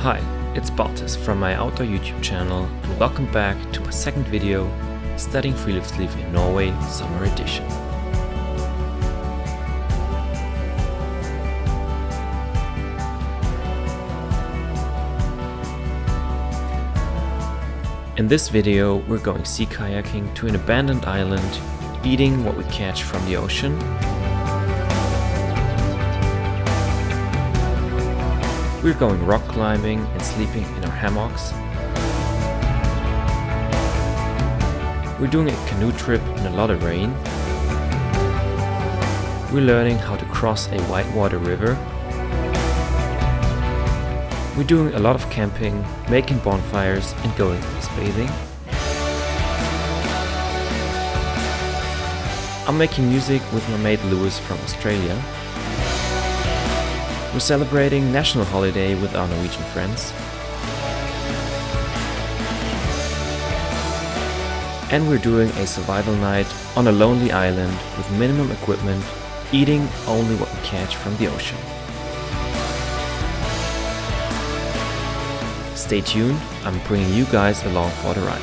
Hi, it's Balthes from my outdoor YouTube channel and welcome back to my second video, studying Friluftsliv in Norway, summer edition. In this video we're going sea kayaking to an abandoned island, eating what we catch from the ocean, we're going rock climbing and sleeping in our hammocks. We're doing a canoe trip in a lot of rain. We're learning how to cross a whitewater river. We're doing a lot of camping, making bonfires and going ice bathing. I'm making music with my mate Lewis from Australia. We're celebrating national holiday with our Norwegian friends. And we're doing a survival night on a lonely island with minimum equipment, eating only what we catch from the ocean. Stay tuned, I'm bringing you guys along for the ride.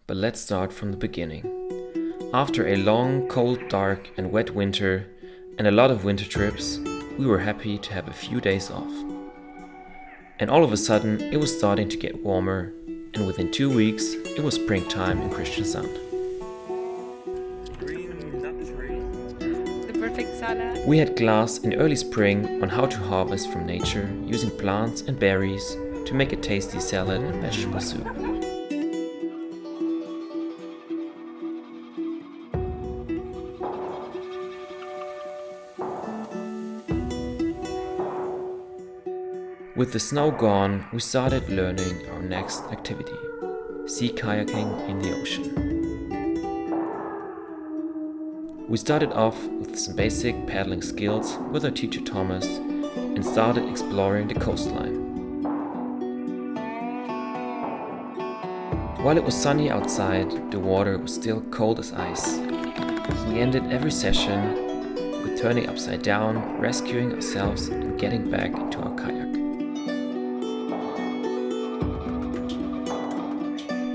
But let's start from the beginning. After a long, cold, dark and wet winter and a lot of winter trips, we were happy to have a few days off. And all of a sudden it was starting to get warmer, and within 2 weeks it was springtime in Kristiansand. The perfect salad. We had class in early spring on how to harvest from nature using plants and berries to make a tasty salad and vegetable soup. With the snow gone, we started learning our next activity, sea kayaking in the ocean. We started off with some basic paddling skills with our teacher Thomas and started exploring the coastline. While it was sunny outside, the water was still cold as ice. We ended every session with turning upside down, rescuing ourselves and getting back into our kayak.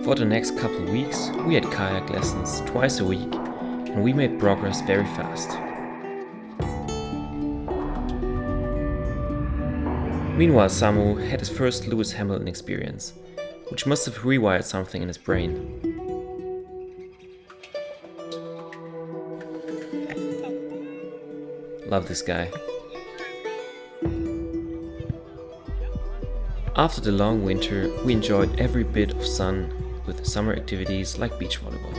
For the next couple of weeks, we had kayak lessons twice a week and we made progress very fast. Meanwhile, Samu had his first Lewis Hamilton experience, which must have rewired something in his brain. Love this guy. After the long winter, we enjoyed every bit of sun with summer activities like beach volleyball.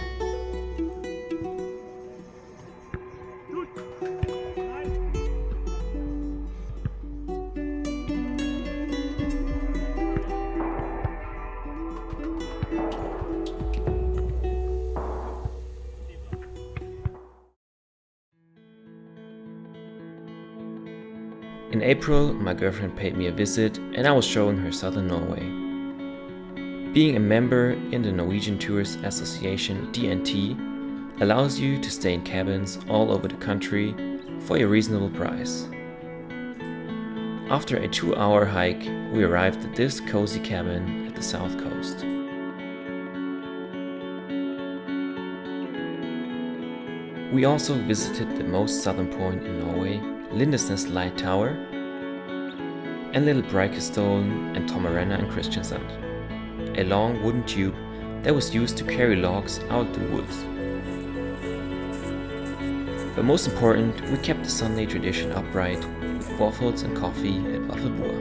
In April, my girlfriend paid me a visit and I was showing her southern Norway. Being a member in the Norwegian Tourist Association DNT allows you to stay in cabins all over the country for a reasonable price. After a 2-hour hike, we arrived at this cozy cabin at the south coast. We also visited the most southern point in Norway, Lindesnes Light Tower, and Little Breikestone and Tomarena in Kristiansand, a long wooden tube that was used to carry logs out of the woods. But most important, we kept the Sunday tradition upright with waffles and coffee at Waffelbua.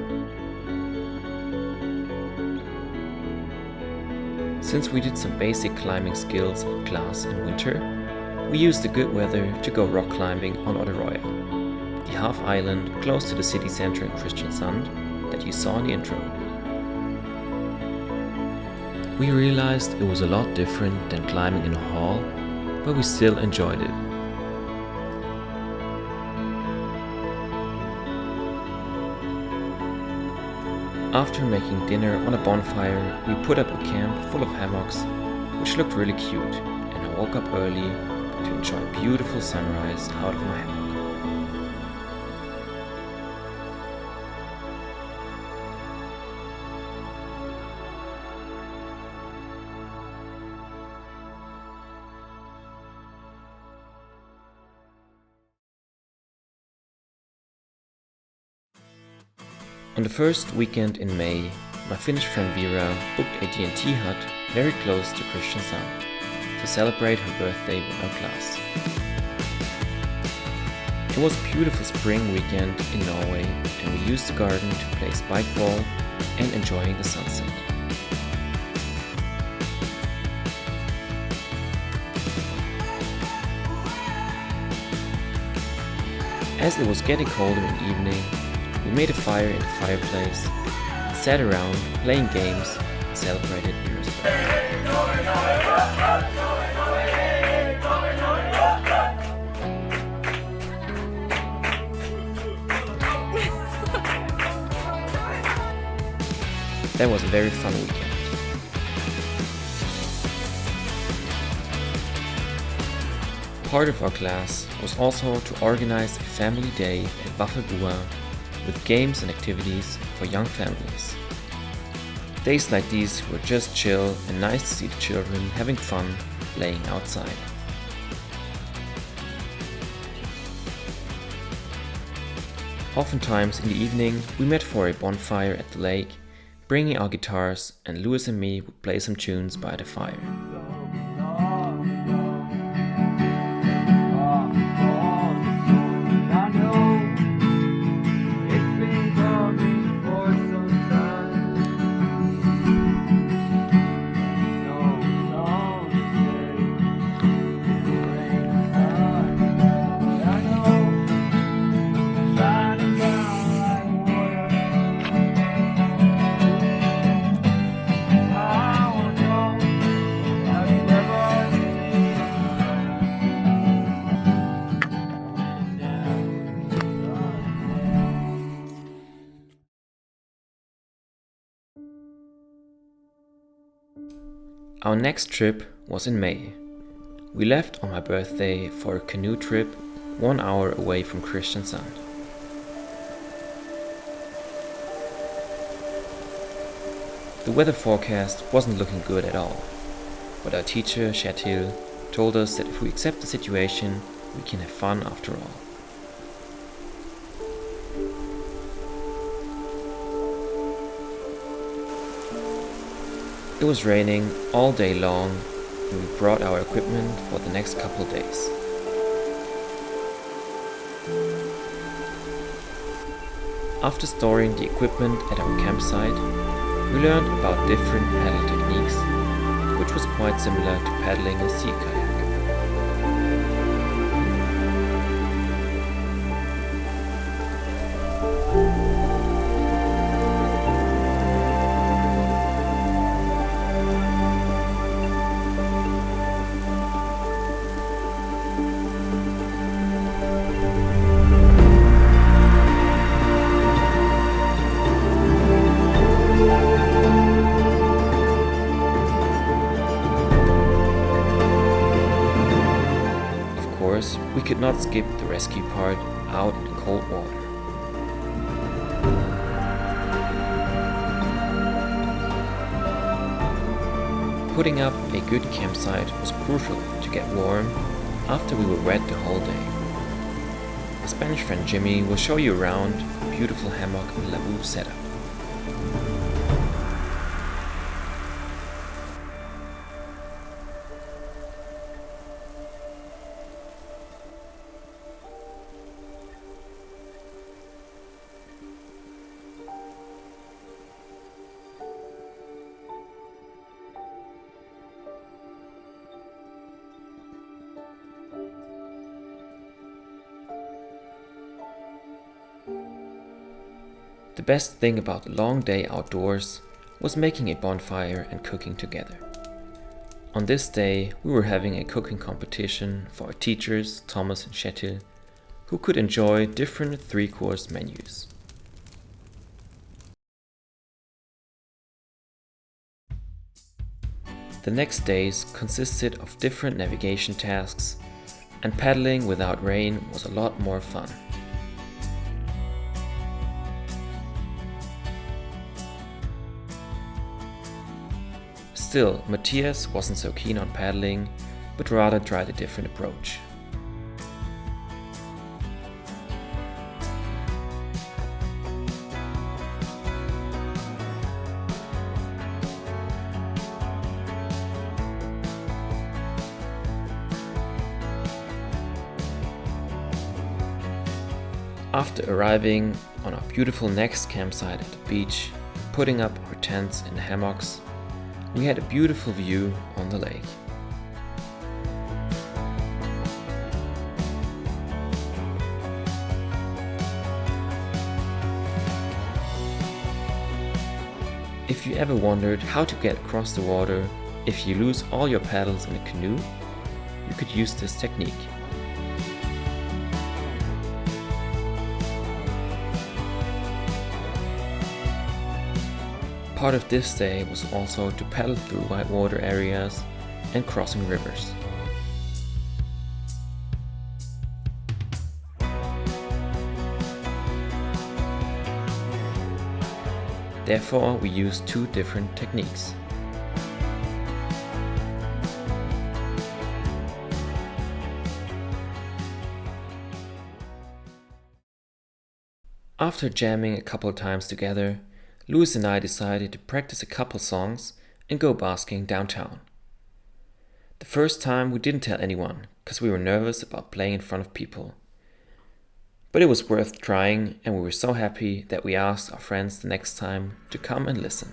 Since we did some basic climbing skills in class in winter, we used the good weather to go rock climbing on Odderøya, the half island close to the city center in Kristiansand that you saw in the intro. We realized it was a lot different than climbing in a hall, but we still enjoyed it. After making dinner on a bonfire, we put up a camp full of hammocks, which looked really cute, and I woke up early to enjoy a beautiful sunrise out of my hammock. On the first weekend in May, my Finnish friend Vera booked a D&T hut very close to Kristiansand to celebrate her birthday with our class. It was a beautiful spring weekend in Norway, and we used the garden to play spikeball and enjoying the sunset. As it was getting colder in the evening, we made a fire in the fireplace, and sat around playing games and celebrated Vera's birthday. That was a very fun weekend. Part of our class was also to organize a family day at Vaffelbua with games and activities for young families. Days like these were just chill and nice to see the children having fun playing outside. Oftentimes in the evening we met for a bonfire at the lake, bringing our guitars, and Louis and me would play some tunes by the fire. Our next trip was in May. We left on my birthday for a canoe trip 1 hour away from Kristiansand. The weather forecast wasn't looking good at all, but our teacher Kjetil told us that if we accept the situation, we can have fun after all. It was raining all day long, and we brought our equipment for the next couple days. After storing the equipment at our campsite, we learned about different paddle techniques, which was quite similar to paddling a sea kayak. We could not skip the rescue part out in the cold water. Putting up a good campsite was crucial to get warm after we were wet the whole day. My Spanish friend Jimmy will show you around a beautiful hammock and lavabo setup. The best thing about the long day outdoors was making a bonfire and cooking together. On this day, we were having a cooking competition for our teachers, Thomas and Kjetil, who could enjoy different 3-course menus. The next days consisted of different navigation tasks, and paddling without rain was a lot more fun. Still, Matthias wasn't so keen on paddling, but rather tried a different approach. After arriving on our beautiful next campsite at the beach, putting up our tents in the hammocks, we had a beautiful view on the lake. If you ever wondered how to get across the water if you lose all your paddles in a canoe, you could use this technique. Part of this day was also to paddle through whitewater areas and crossing rivers. Therefore, we used two different techniques. After jamming a couple times together, Louis and I decided to practice a couple songs and go basking downtown. The first time we didn't tell anyone, because we were nervous about playing in front of people. But it was worth trying, and we were so happy that we asked our friends the next time to come and listen.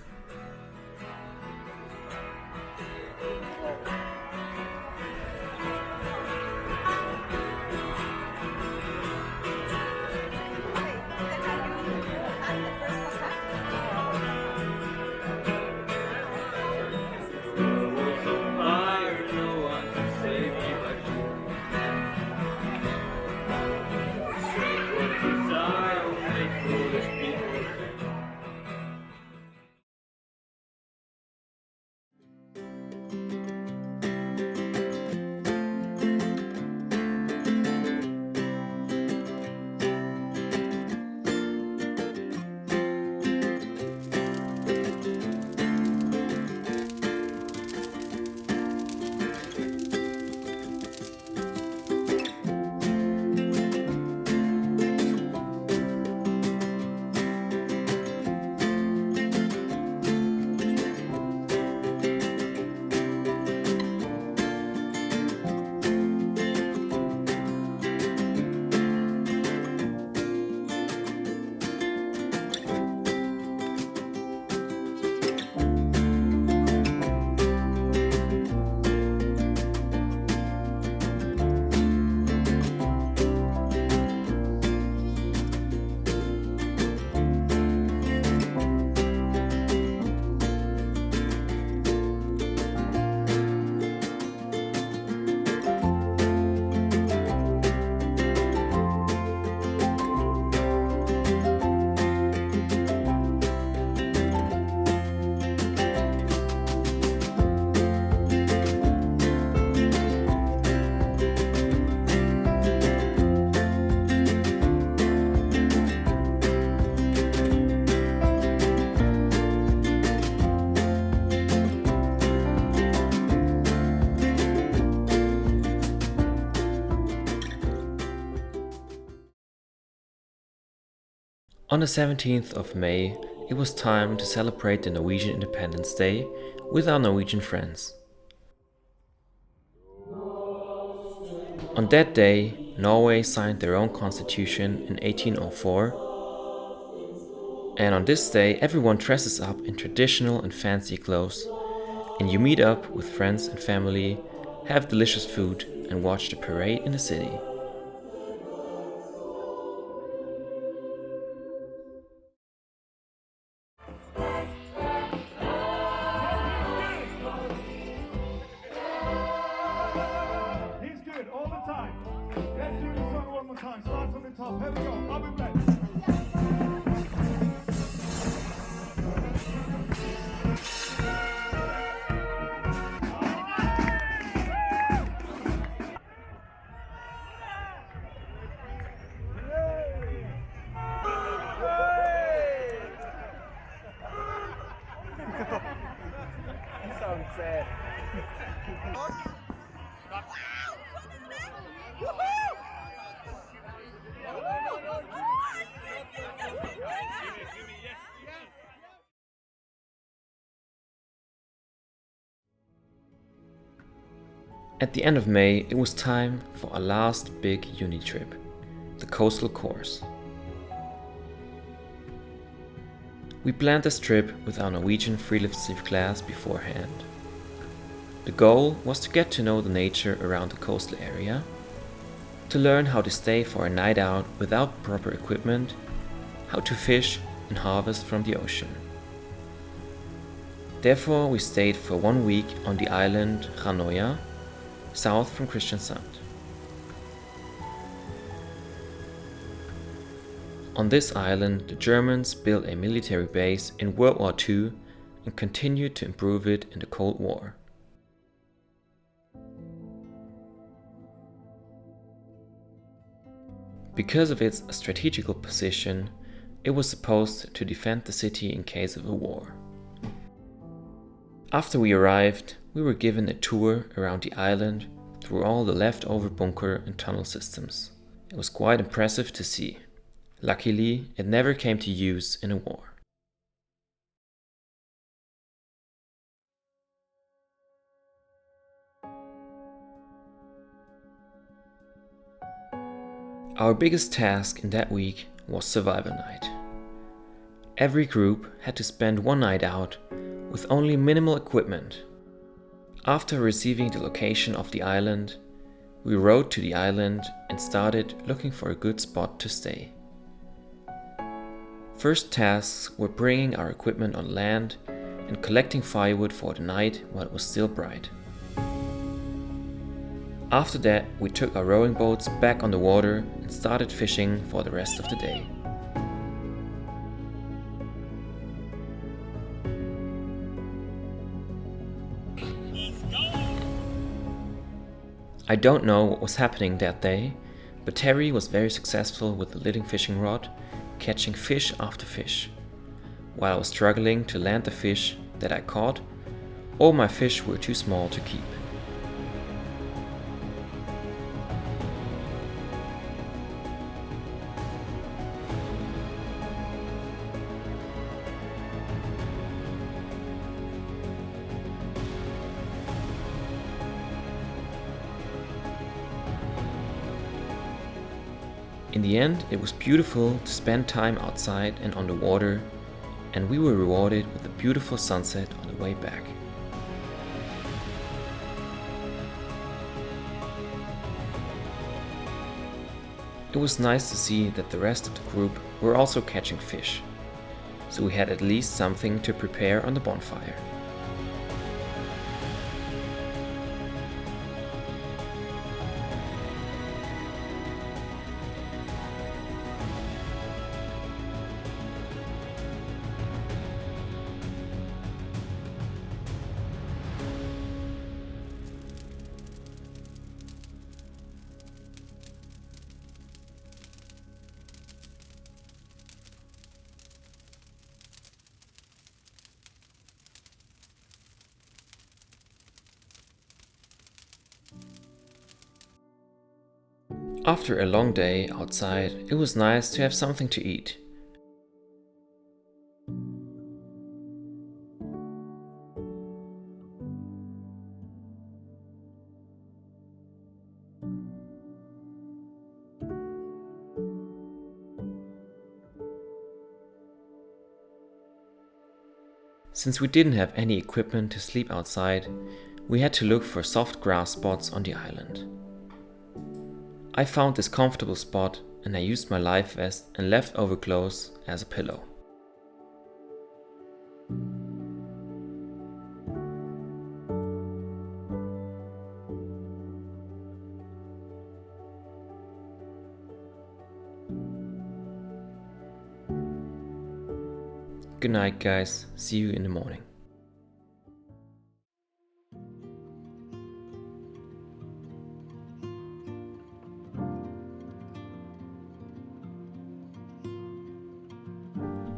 On the 17th of May, it was time to celebrate the Norwegian Independence Day with our Norwegian friends. On that day, Norway signed their own constitution in 1804, and on this day everyone dresses up in traditional and fancy clothes, and you meet up with friends and family, have delicious food, and watch the parade in the city. At the end of May, it was time for our last big uni trip, the coastal course. We planned this trip with our Norwegian Friluftsliv class beforehand. The goal was to get to know the nature around the coastal area, to learn how to stay for a night out without proper equipment, how to fish and harvest from the ocean. Therefore, we stayed for 1 week on the island Ranøya, south from Kristiansand. On this island, the Germans built a military base in World War II and continued to improve it in the Cold War. Because of its strategical position, it was supposed to defend the city in case of a war. After we arrived, we were given a tour around the island through all the leftover bunker and tunnel systems. It was quite impressive to see. Luckily, it never came to use in a war. Our biggest task in that week was Survivor Night. Every group had to spend one night out with only minimal equipment. After receiving the location of the island, we rode to the island and started looking for a good spot to stay. First tasks were bringing our equipment on land and collecting firewood for the night while it was still bright. After that, we took our rowing boats back on the water and started fishing for the rest of the day. I don't know what was happening that day, but Terry was very successful with the living fishing rod, catching fish after fish. While I was struggling to land the fish that I caught, all my fish were too small to keep. In the end, it was beautiful to spend time outside and on the water, and we were rewarded with a beautiful sunset on the way back. It was nice to see that the rest of the group were also catching fish, so we had at least something to prepare on the bonfire. After a long day outside, it was nice to have something to eat. Since we didn't have any equipment to sleep outside, we had to look for soft grass spots on the island. I found this comfortable spot and I used my life vest and leftover clothes as a pillow. Good night, guys. See you in the morning.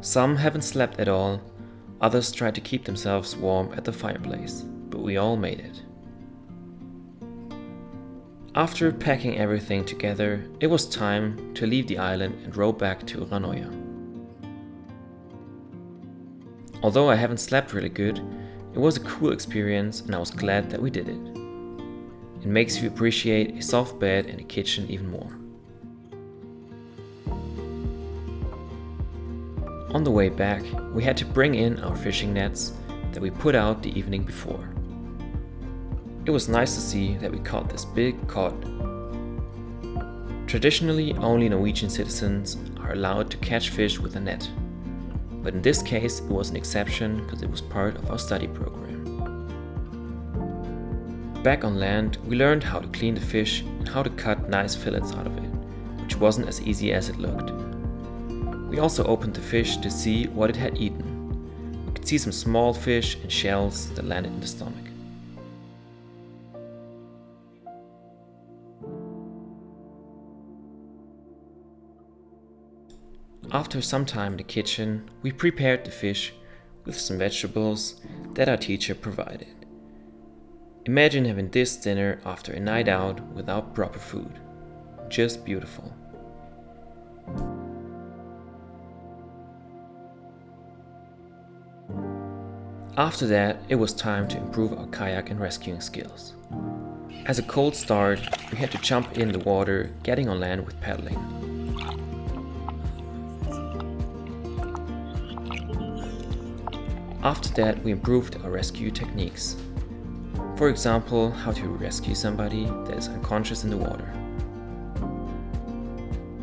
Some haven't slept at all, others tried to keep themselves warm at the fireplace, but we all made it. After packing everything together, it was time to leave the island and row back to Ranoya. Although I haven't slept really good, it was a cool experience and I was glad that we did it. It makes you appreciate a soft bed and a kitchen even more. On the way back, we had to bring in our fishing nets that we put out the evening before. It was nice to see that we caught this big cod. Traditionally, only Norwegian citizens are allowed to catch fish with a net. But in this case, it was an exception because it was part of our study program. Back on land, we learned how to clean the fish and how to cut nice fillets out of it, which wasn't as easy as it looked. We also opened the fish to see what it had eaten. We could see some small fish and shells that landed in the stomach. After some time in the kitchen, we prepared the fish with some vegetables that our teacher provided. Imagine having this dinner after a night out without proper food. Just beautiful. After that, it was time to improve our kayak and rescuing skills. As a cold start, we had to jump in the water, getting on land with paddling. After that, we improved our rescue techniques. For example, how to rescue somebody that is unconscious in the water.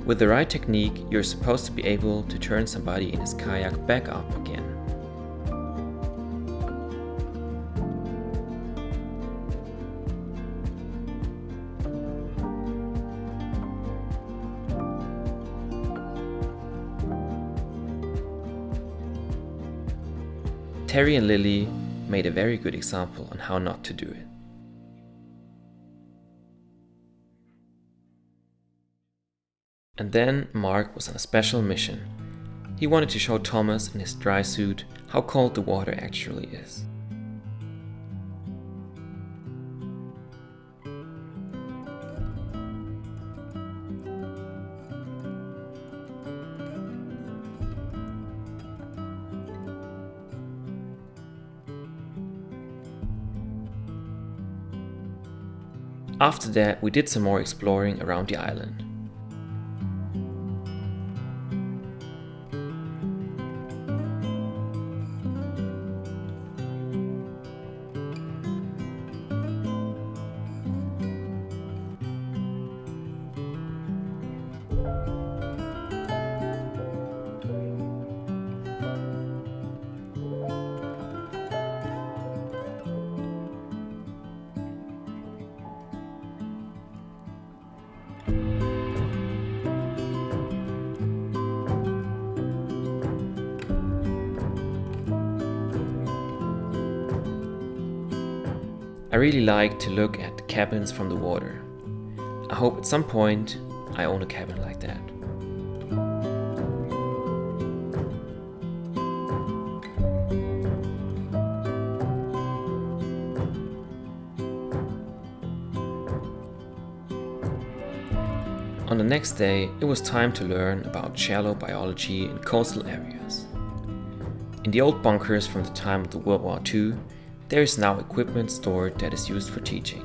With the right technique, you're supposed to be able to turn somebody in his kayak back up again. Terry and Lily made a very good example on how not to do it. And then Mark was on a special mission. He wanted to show Thomas in his dry suit how cold the water actually is. After that, we did some more exploring around the island. I really like to look at the cabins from the water. I hope at some point I own a cabin like that. On the next day, it was time to learn about shallow biology in coastal areas. In the old bunkers from the time of the World War II, there is now equipment stored that is used for teaching.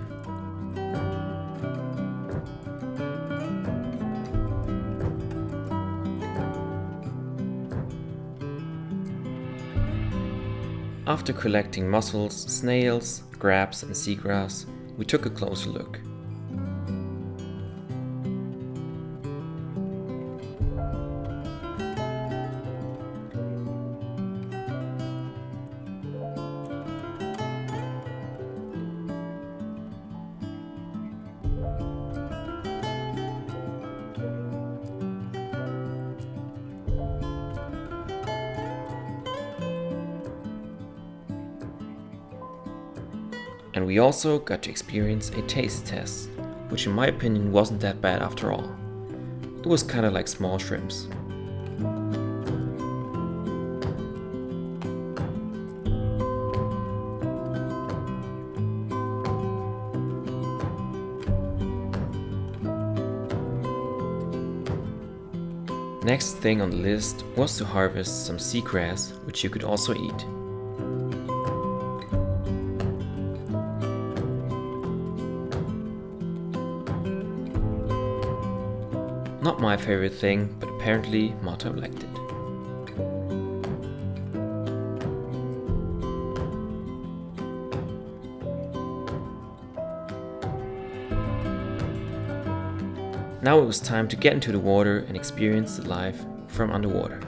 After collecting mussels, snails, crabs and seagrass, we took a closer look. And we also got to experience a taste test, which in my opinion wasn't that bad after all. It was kinda like small shrimps. Next thing on the list was to harvest some seagrass, which you could also eat. Not my favorite thing, but apparently Marta liked it. Now it was time to get into the water and experience the life from underwater.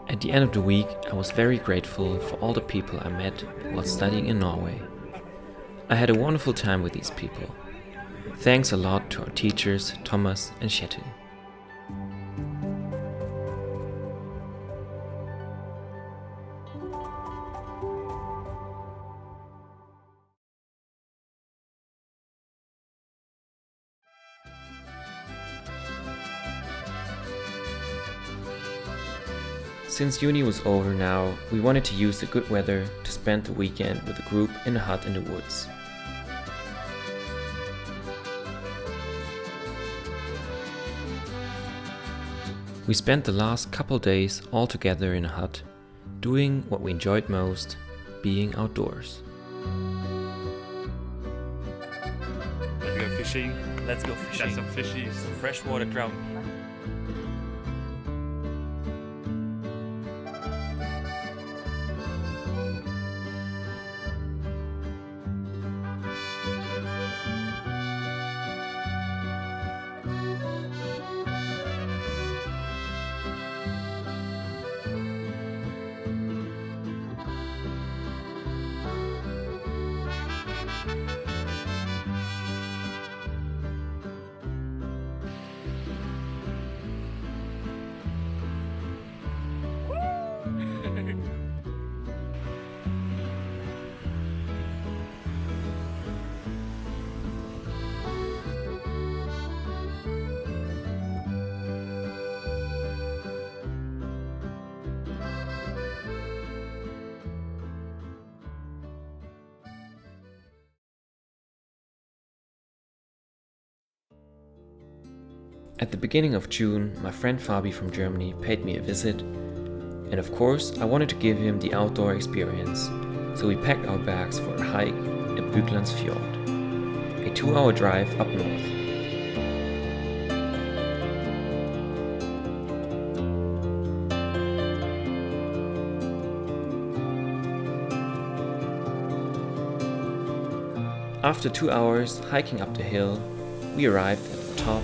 At the end of the week, I was very grateful for all the people I met while studying in Norway. I had a wonderful time with these people. Thanks a lot to our teachers, Thomas and Kjetil. Since uni was over now, we wanted to use the good weather to spend the weekend with a group in a hut in the woods. We spent the last couple days all together in a hut, doing what we enjoyed most, being outdoors. Let's go fishing. Let's go Catch fishing. some fishies. Some freshwater trout. At the beginning of June, my friend Fabi from Germany paid me a visit, and of course I wanted to give him the outdoor experience, so we packed our bags for a hike at Byglands Fjord, a 2-hour drive up north. After 2 hours hiking up the hill, we arrived at the top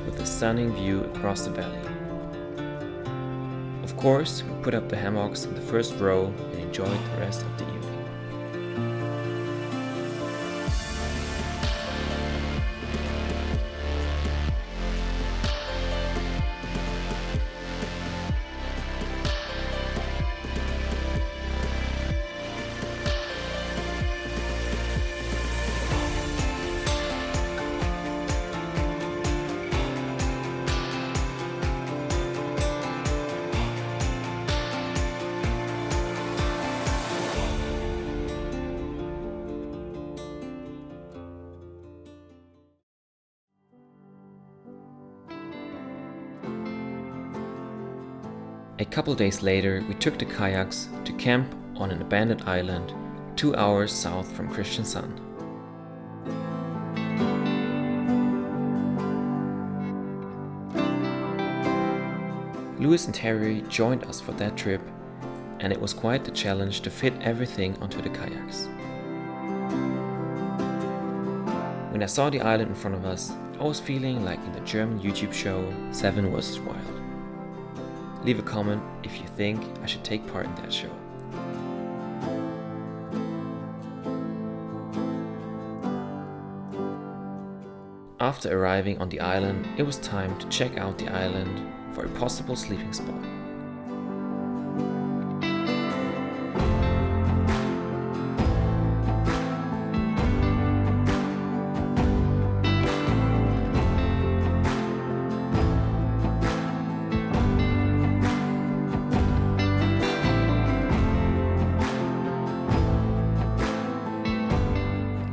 with a stunning view across the valley. Of course, we put up the hammocks in the first row and enjoyed the rest of the evening. A couple days later, we took the kayaks to camp on an abandoned island 2 hours south from Kristiansand. Louis and Terry joined us for that trip, and it was quite the challenge to fit everything onto the kayaks. When I saw the island in front of us, I was feeling like in the German YouTube show 7 vs. Wild. Leave a comment if you think I should take part in that show. After arriving on the island, it was time to check out the island for a possible sleeping spot.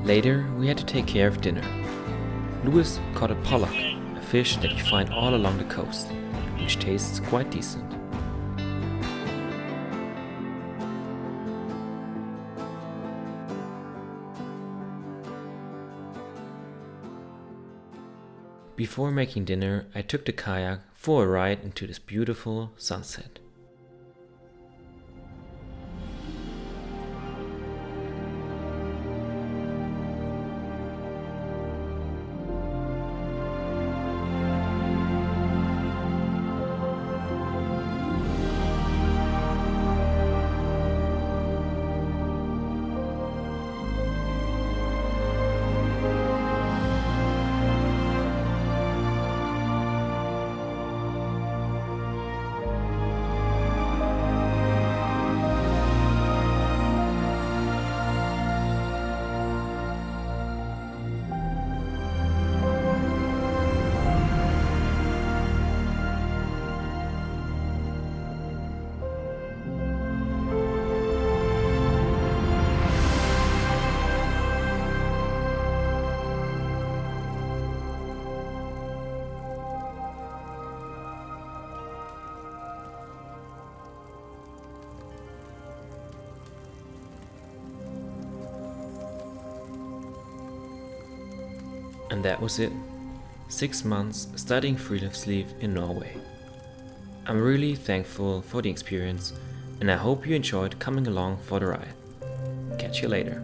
Later, we had to take care of dinner. Louis caught a pollock, a fish that you find all along the coast, which tastes quite decent. Before making dinner, I took the kayak for a ride into this beautiful sunset. And that was it. 6 months studying Friluftsliv in Norway. I'm really thankful for the experience, and I hope you enjoyed coming along for the ride. Catch you later.